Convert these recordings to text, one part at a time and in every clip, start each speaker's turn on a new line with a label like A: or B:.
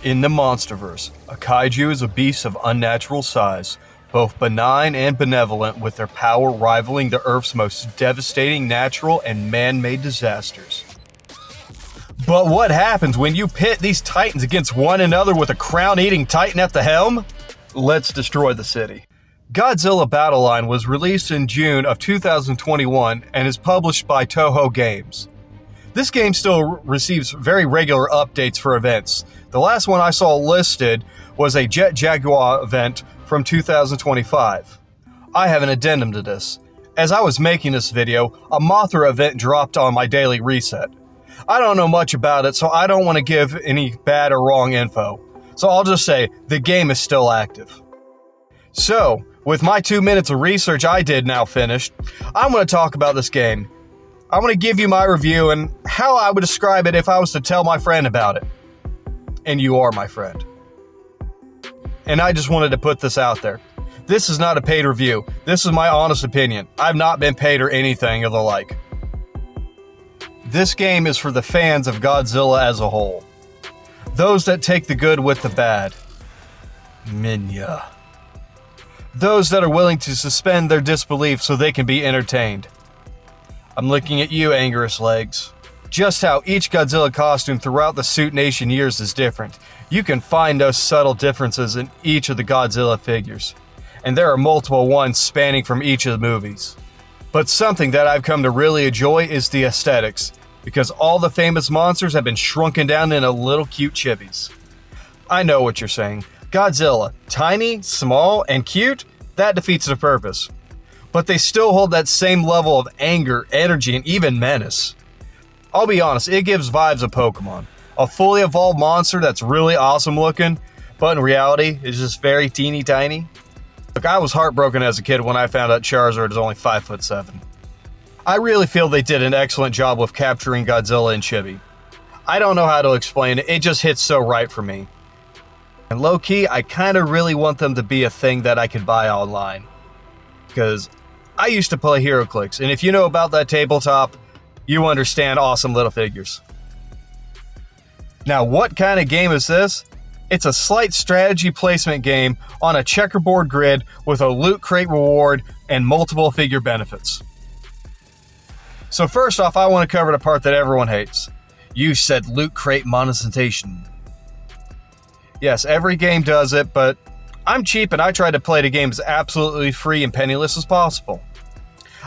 A: In the Monsterverse, a kaiju is a beast of unnatural size, both benign and benevolent, with their power rivaling the Earth's most devastating natural and man-made disasters. But what happens when you pit these titans against one another with a crown-eating titan at the helm? Let's destroy the city. Godzilla Battle Line was released in June of 2021 and is published by Toho Games. This game still receives very regular updates for events. The last one I saw listed was a Jet Jaguar event from 2025. I have an addendum to this. As I was making this video, a Mothra event dropped on my daily reset. I don't know much about it, so I don't want to give any bad or wrong info. So I'll just say, the game is still active. So, with my 2 minutes of research I did now finished, I'm going to talk about this game. I'm going to give you my review and how I would describe it if I was to tell my friend about it. And you are my friend. And I just wanted to put this out there. This is not a paid review. This is my honest opinion. I've not been paid or anything of the like. This game is for the fans of Godzilla as a whole. Those that take the good with the bad. Minya. Those that are willing to suspend their disbelief so they can be entertained. I'm looking at you, Angerous Legs. Just how each Godzilla costume throughout the Suit Nation years is different. You can find those subtle differences in each of the Godzilla figures. And there are multiple ones spanning from each of the movies. But something that I've come to really enjoy is the aesthetics, because all the famous monsters have been shrunken down into little cute chibis. I know what you're saying. Godzilla, tiny, small, and cute? That defeats the purpose. But they still hold that same level of anger, energy, and even menace. I'll be honest, it gives vibes of Pokemon. A fully evolved monster that's really awesome looking, but in reality is just very teeny tiny. Look, I was heartbroken as a kid when I found out Charizard is only 5'7". I really feel they did an excellent job with capturing Godzilla and Chibi. I don't know how to explain it, it just hits so right for me. And low-key, I kinda really want them to be a thing that I could buy online. Because I used to play HeroClix, and if you know about that tabletop, you understand awesome little figures. Now, what kind of game is this? It's a slight strategy placement game on a checkerboard grid with a loot crate reward and multiple figure benefits. So first off, I want to cover the part that everyone hates. You said loot crate monetization. Yes, every game does it, but I'm cheap and I try to play the game as absolutely free and penniless as possible.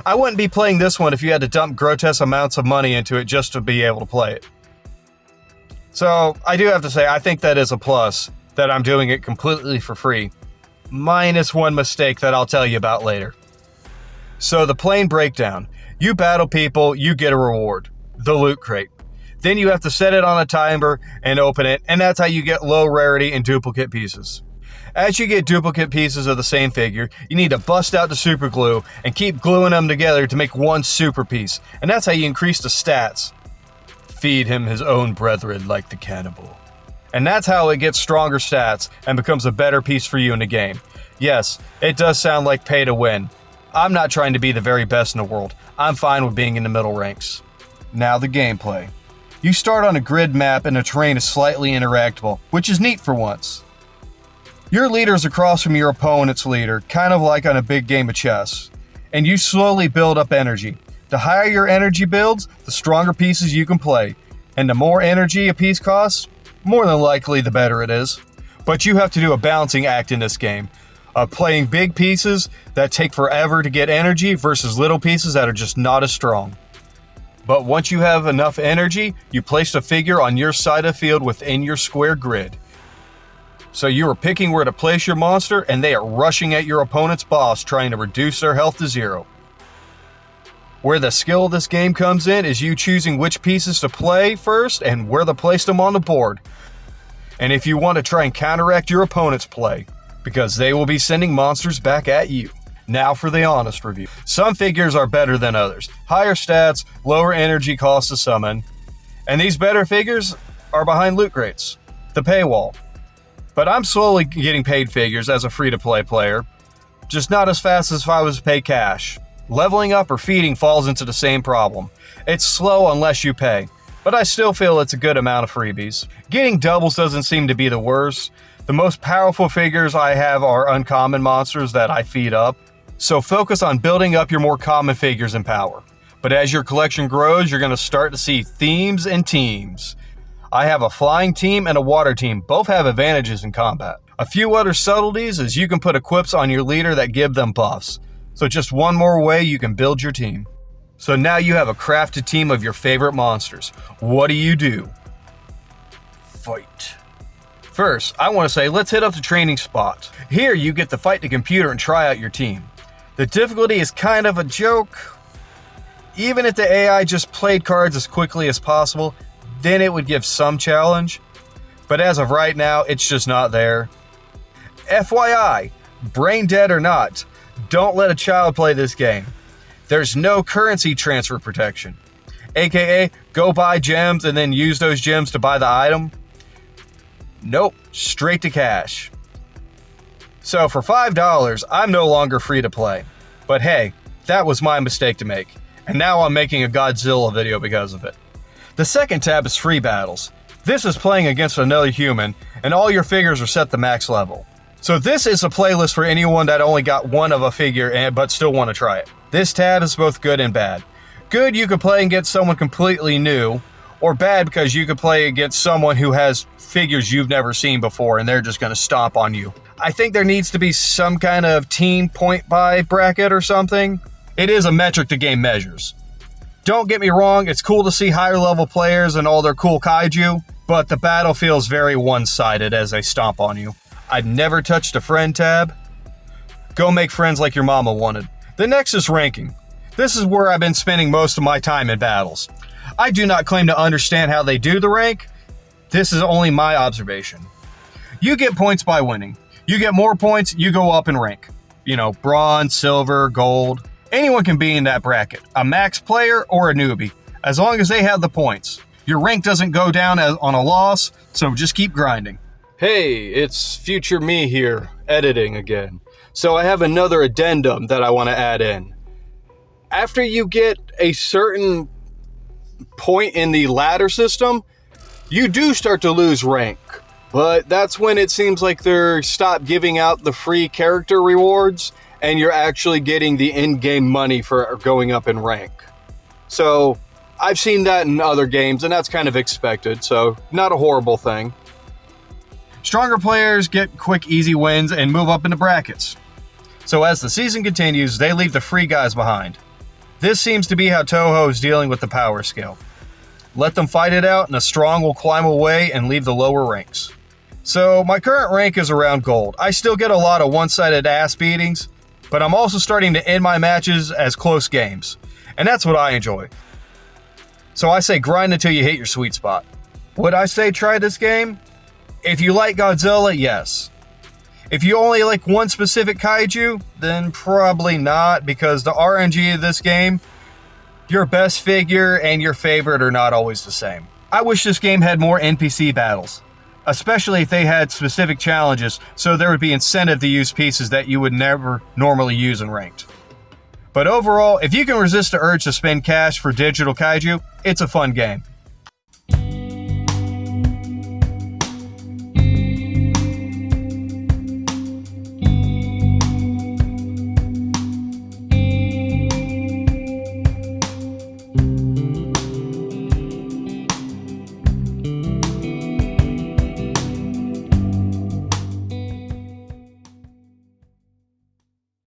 A: I wouldn't be playing this one if you had to dump grotesque amounts of money into it just to be able to play it. So, I do have to say, I think that is a plus, that I'm doing it completely for free. Minus one mistake that I'll tell you about later. So, the plain breakdown. You battle people, you get a reward. The loot crate. Then you have to set it on a timer and open it, and that's how you get low rarity and duplicate pieces. As you get duplicate pieces of the same figure, you need to bust out the super glue and keep gluing them together to make one super piece, and that's how you increase the stats. Feed him his own brethren like the cannibal. And that's how it gets stronger stats and becomes a better piece for you in the game. Yes, it does sound like pay to win. I'm not trying to be the very best in the world. I'm fine with being in the middle ranks. Now the gameplay. You start on a grid map and the terrain is slightly interactable, which is neat for once. Your leader is across from your opponent's leader, kind of like on a big game of chess. And you slowly build up energy. The higher your energy builds, the stronger pieces you can play. And the more energy a piece costs, more than likely the better it is. But you have to do a balancing act in this game. Of playing big pieces that take forever to get energy versus little pieces that are just not as strong. But once you have enough energy, you place the figure on your side of the field within your square grid. So you are picking where to place your monster, and they are rushing at your opponent's boss trying to reduce their health to 0. Where the skill of this game comes in is you choosing which pieces to play first and where to place them on the board. And if you want to try and counteract your opponent's play, because they will be sending monsters back at you. Now for the honest review. Some figures are better than others. Higher stats, lower energy cost to summon. And these better figures are behind loot crates, the paywall. But I'm slowly getting paid figures as a free-to-play player, just not as fast as if I was to pay cash. Leveling up or feeding falls into the same problem. It's slow unless you pay. but I still feel it's a good amount of freebies. Getting doubles doesn't seem to be the worst. The most powerful figures I have are uncommon monsters that I feed up, so focus on building up your more common figures in power. But as your collection grows, you're going to start to see themes and teams. I have a flying team and a water team. Both have advantages in combat. A few other subtleties is you can put equips on your leader that give them buffs. So just one more way you can build your team. So now you have a crafted team of your favorite monsters. What do? Fight. First, I want to say let's hit up the training spot. Here you get to fight the computer and try out your team. The difficulty is kind of a joke. Even if the AI just played cards as quickly as possible, then it would give some challenge. But as of right now, it's just not there. FYI, brain dead or not, don't let a child play this game. There's no currency transfer protection. AKA, go buy gems and then use those gems to buy the item. Nope, straight to cash. So for $5, I'm no longer free to play. But hey, that was my mistake to make. And now I'm making a Godzilla video because of it. The second tab is free battles. This is playing against another human, and all your figures are set to max level. So this is a playlist for anyone that only got one of a figure but still want to try it. This tab is both good and bad. Good, you could play against someone completely new, or bad because you could play against someone who has figures you've never seen before and they're just going to stomp on you. I think there needs to be some kind of team point buy bracket or something. It is a metric the game measures. Don't get me wrong, it's cool to see higher level players and all their cool kaiju, but the battle feels very one-sided as they stomp on you. I've never touched a friend tab. Go make friends like your mama wanted. The next is ranking. This is where I've been spending most of my time in battles. I do not claim to understand how they do the rank. This is only my observation. You get points by winning. You get more points, you go up in rank. Bronze, silver, gold. Anyone can be in that bracket, a max player or a newbie, as long as they have the points. Your rank doesn't go down on a loss, so just keep grinding. Hey, it's future me here, editing again. So I have another addendum that I want to add in. After you get a certain point in the ladder system, you do start to lose rank. But that's when it seems like they're stopped giving out the free character rewards and you're actually getting the in-game money for going up in rank. So I've seen that in other games and that's kind of expected, so not a horrible thing. Stronger players get quick, easy wins and move up into brackets. So as the season continues, they leave the free guys behind. This seems to be how Toho is dealing with the power scale. Let them fight it out and the strong will climb away and leave the lower ranks. So my current rank is around gold. I still get a lot of one-sided ass beatings, but I'm also starting to end my matches as close games. And that's what I enjoy. So I say grind until you hit your sweet spot. Would I say try this game? If you like Godzilla, yes. If you only like one specific kaiju, then probably not, because the RNG of this game, your best figure and your favorite are not always the same. I wish this game had more NPC battles, especially if they had specific challenges, so there would be incentive to use pieces that you would never normally use in ranked. But overall, if you can resist the urge to spend cash for digital kaiju, it's a fun game.